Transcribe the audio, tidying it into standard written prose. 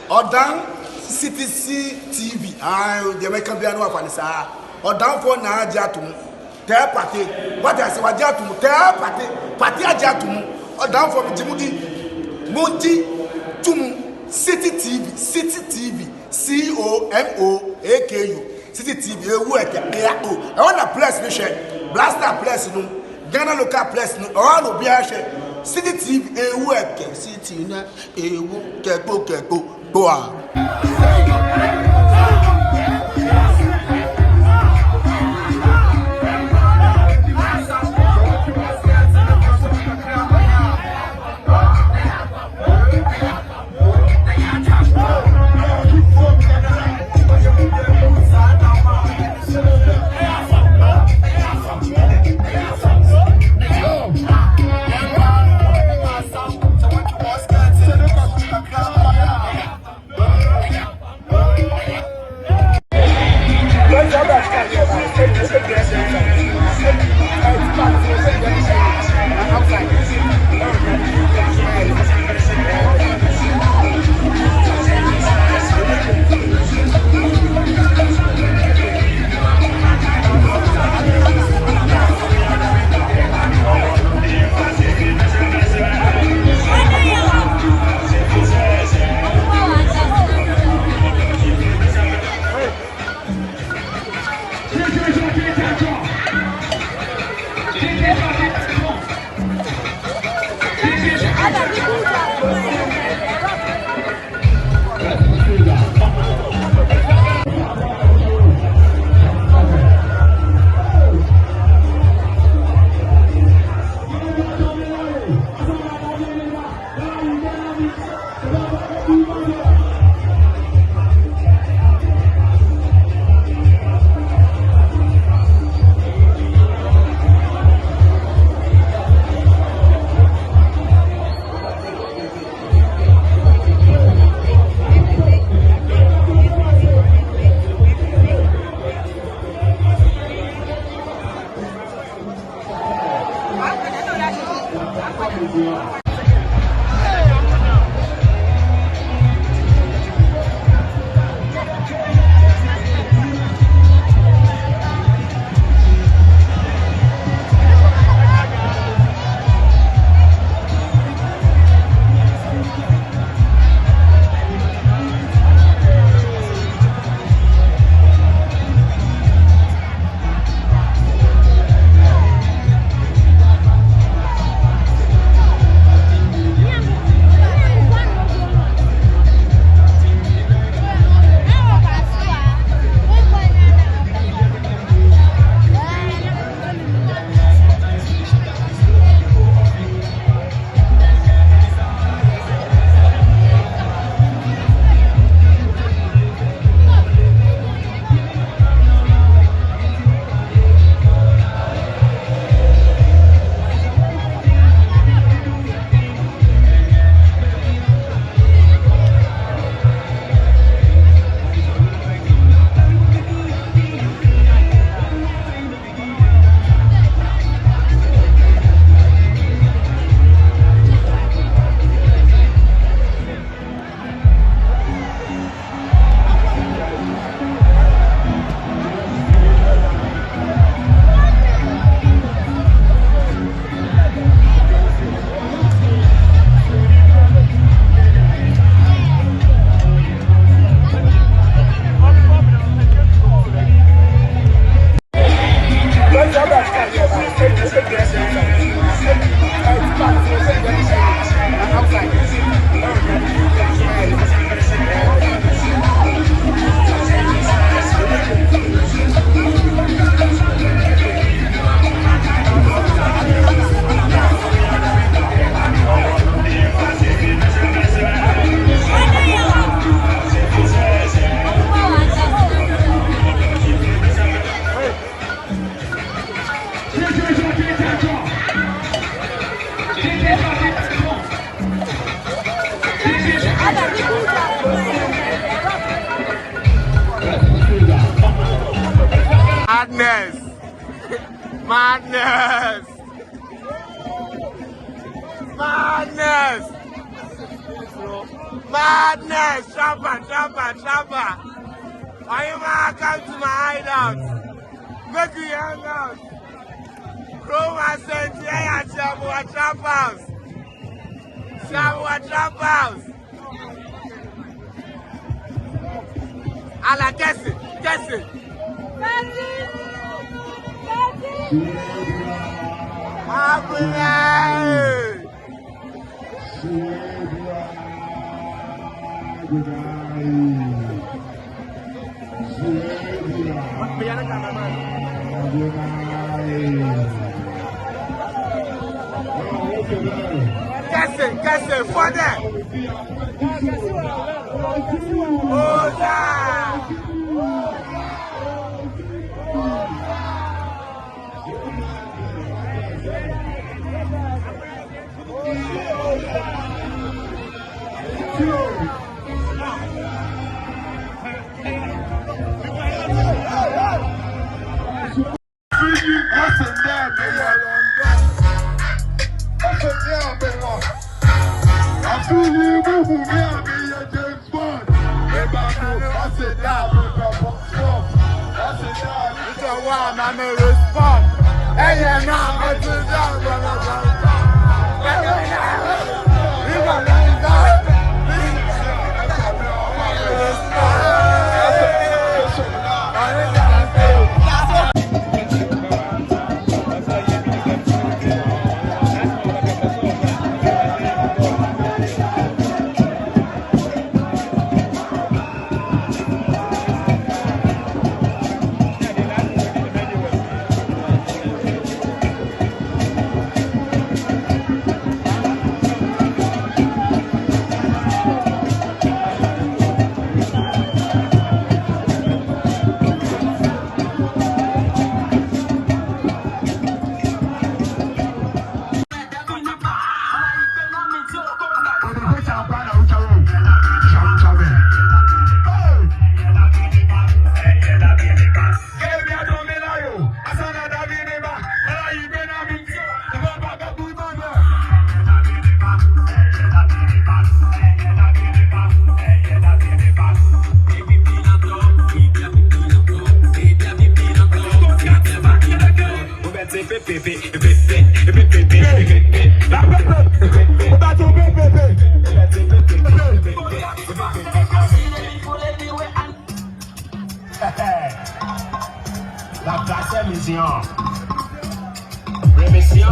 Odan CTC TV. The American piano of Anissa. Odan for na jatum. Tell party. What I say, what jatum? Tell party. Party jatum. Odan for Jimudi. Monti Tumu. City TV. City TV. COMOAKU. City TV. I want a place, mission. Blaster place, no. Ghana local place, no. All will be a share. City TV. City na. Keko. Boa. Madness! Madness! Madness! Madness! Trapper! Why you man come to my hideout? Make you hang out. Chroma sent here at Shabua Trap House. Ala Kese. Kese, for them. La place est mission. Rémission.